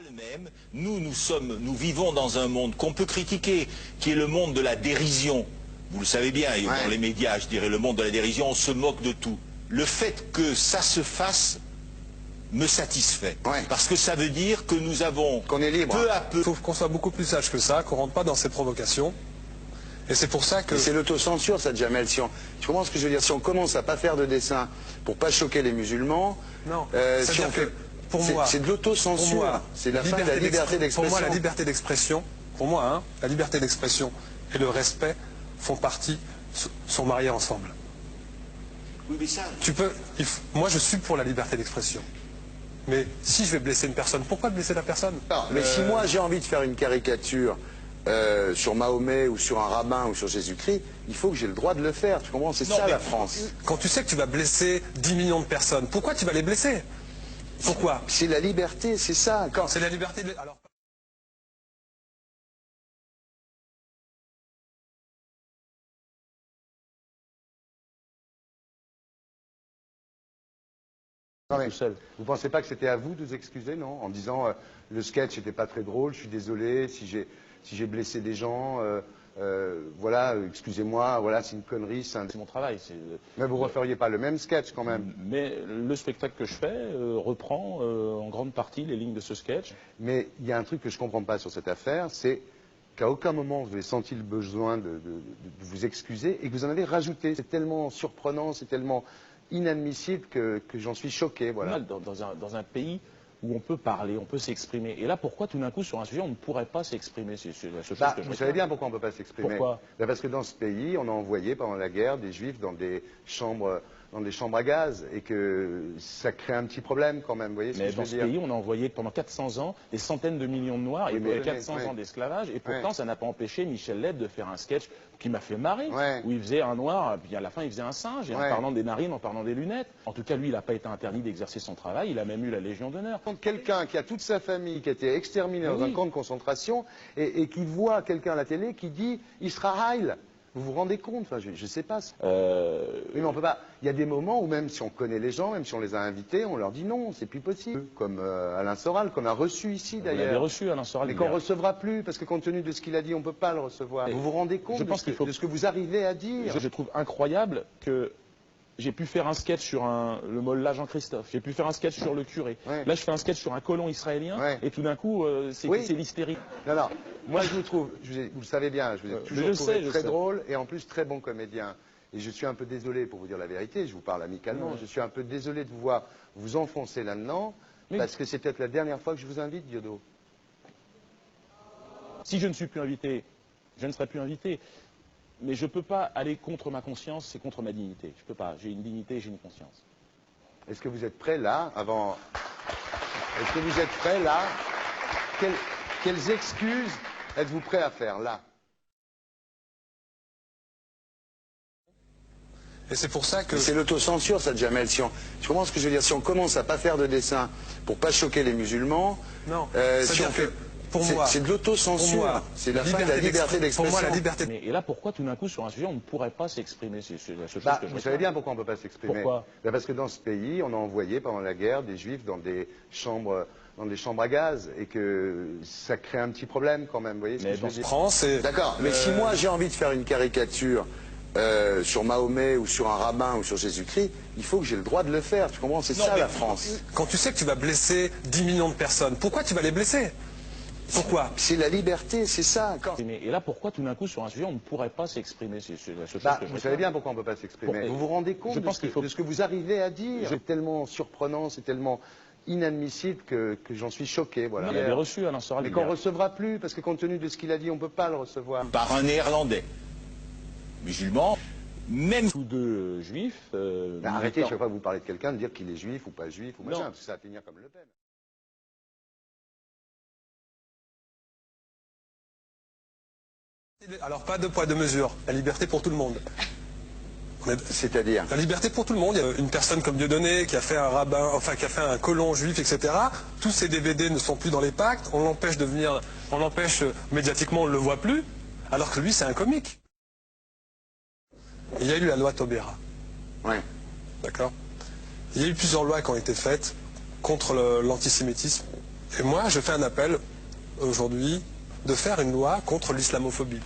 Le même, nous vivons dans un monde qu'on peut critiquer, qui est le monde de la dérision. Vous le savez bien, et dans les médias, je dirais le monde de la dérision, on se moque de tout. Le fait que ça se fasse me satisfait. Parce que ça veut dire que nous avons, qu'on est libre. Peu à peu... Il faut qu'on soit beaucoup plus sage que ça, qu'on ne rentre pas dans ces provocations. Et c'est pour ça que... C'est l'autocensure, ça, Jamel. Tu comprends ce que je veux dire? Si on commence à pas faire de dessin pour pas choquer les musulmans... Non, si on fait... Pour moi, c'est de l'autocensure, c'est la fin de la liberté d'expression. Pour moi, la liberté d'expression, la liberté d'expression et le respect font partie, sont mariés ensemble. Oui, mais ça... Moi, je suis pour la liberté d'expression. Mais si je vais blesser une personne, pourquoi blesser la personne? Mais si moi j'ai envie de faire une caricature sur Mahomet ou sur un rabbin ou sur Jésus-Christ, il faut que j'ai le droit de le faire. Tu comprends? C'est ça la France. Quand tu sais que tu vas blesser 10 millions de personnes, pourquoi tu vas les blesser? Pourquoi? C'est la liberté, c'est ça. C'est la liberté de... Alors... Non, mais, vous pensez pas que c'était à vous de vous excuser, non? En disant le sketch n'était pas très drôle, je suis désolé si j'ai blessé des gens, voilà, excusez-moi, voilà, c'est une connerie, c'est mon travail. Mais vous referiez pas le même sketch quand même? Mais le spectacle que je fais reprend en grande partie les lignes de ce sketch. Mais il y a un truc que je comprends pas sur cette affaire, c'est qu'à aucun moment vous avez senti le besoin de vous excuser et que vous en avez rajouté. C'est tellement surprenant, c'est tellement inadmissible que j'en suis choqué. Voilà. Dans un pays où on peut parler, on peut s'exprimer. Et là, pourquoi tout d'un coup, sur un sujet, on ne pourrait pas s'exprimer? C'est la seule chose que je Vous savez bien pourquoi on ne peut pas s'exprimer. Pourquoi? Parce que dans ce pays, on a envoyé pendant la guerre des juifs dans des chambres à gaz et que ça crée un petit problème quand même. Vous voyez ce que je veux dire? Mais dans ce pays, on a envoyé pendant 400 ans des centaines de millions de Noirs et 400 ans d'esclavage. Et pourtant, ça n'a pas empêché Michel Leb de faire un sketch qui m'a fait marrer, où il faisait un noir, puis à la fin il faisait un singe, et en parlant des narines, en parlant des lunettes. En tout cas, lui, il n'a pas été interdit d'exercer son travail, il a même eu la Légion d'honneur. Quelqu'un qui a toute sa famille qui a été exterminé dans un camp de concentration et qui voit quelqu'un à la télé qui dit Israël. Vous vous rendez compte? Enfin, je sais pas. Oui, mais on peut pas. Il y a des moments où même si on connaît les gens, même si on les a invités, on leur dit non, c'est plus possible. Comme Alain Soral, qu'on a reçu ici d'ailleurs. Vous l'avez reçu, Alain Soral. Mais qu'on recevra plus, parce que compte tenu de ce qu'il a dit, on peut pas le recevoir. Vous vous rendez compte de ce que vous arrivez à dire? Je trouve incroyable que j'ai pu faire un sketch sur le mollah Jean-Christophe, j'ai pu faire un sketch sur le curé. Là, je fais un sketch sur un colon israélien, et tout d'un coup, c'est l'hystérie. Non, non, moi je vous trouve, vous le savez bien, je vous ai toujours trouvé très drôle et en plus très bon comédien. Et je suis un peu désolé, pour vous dire la vérité, je vous parle amicalement, je suis un peu désolé de vous voir vous enfoncer là-dedans, parce que c'est peut-être la dernière fois que je vous invite, Diodo. Si je ne suis plus invité, je ne serai plus invité. Mais je ne peux pas aller contre ma conscience, c'est contre ma dignité. Je ne peux pas. J'ai une dignité, j'ai une conscience. Est-ce que vous êtes prêt là, Est-ce que vous êtes prêt là? Quelles excuses êtes-vous prêt à faire là? Et c'est pour ça que... C'est l'autocensure, ça, Jamel. Tu comprends ce que je veux dire? Si on commence à pas faire de dessin pour pas choquer les musulmans... Non, si on fait... C'est de l'autocensure, c'est la fin de la liberté d'expression. Pour moi, la liberté... Et là, pourquoi tout d'un coup, sur un sujet, on ne pourrait pas s'exprimer? C'est la seule chose que je Vous savez bien pourquoi on ne peut pas s'exprimer. Pourquoi? Parce que dans ce pays, on a envoyé pendant la guerre des juifs dans des chambres à gaz et que ça crée un petit problème quand même. Vous voyez ce que je veux dire? France, d'accord, mais si moi j'ai envie de faire une caricature sur Mahomet ou sur un rabbin ou sur Jésus-Christ, il faut que j'ai le droit de le faire. Tu comprends? C'est ça la France. Quand tu sais que tu vas blesser 10 millions de personnes, pourquoi tu vas les blesser? Pourquoi? C'est la liberté, c'est ça. Et là, pourquoi tout d'un coup, sur un sujet, on ne pourrait pas s'exprimer? C'est la seule chose que je vous savez bien pourquoi on ne peut pas s'exprimer. Vous vous rendez compte de ce que vous arrivez à dire? C'est tellement surprenant, c'est tellement inadmissible que j'en suis choqué. Voilà. Vous l'avez reçu, Alain Soral. Mais qu'on ne recevra plus, parce que compte tenu de ce qu'il a dit, on ne peut pas le recevoir. Par un Néerlandais, musulman, même... Tous deux juifs... arrêtez, chaque fois que vous parlez de quelqu'un, de dire qu'il est juif ou pas juif, ou machin, parce que ça va finir comme Le Pen. Alors, pas de poids, de mesure. La liberté pour tout le monde. C'est-à-dire? La liberté pour tout le monde. Il y a une personne comme Dieudonné qui a fait un rabbin, enfin qui a fait un colon juif, etc. Tous ces DVD ne sont plus dans les pactes. On l'empêche de venir, on l'empêche médiatiquement, on ne le voit plus. Alors que lui, c'est un comique. Il y a eu la loi Taubira. Oui. D'accord? Il y a eu plusieurs lois qui ont été faites contre l'antisémitisme Et moi, je fais un appel aujourd'hui de faire une loi contre l'islamophobie.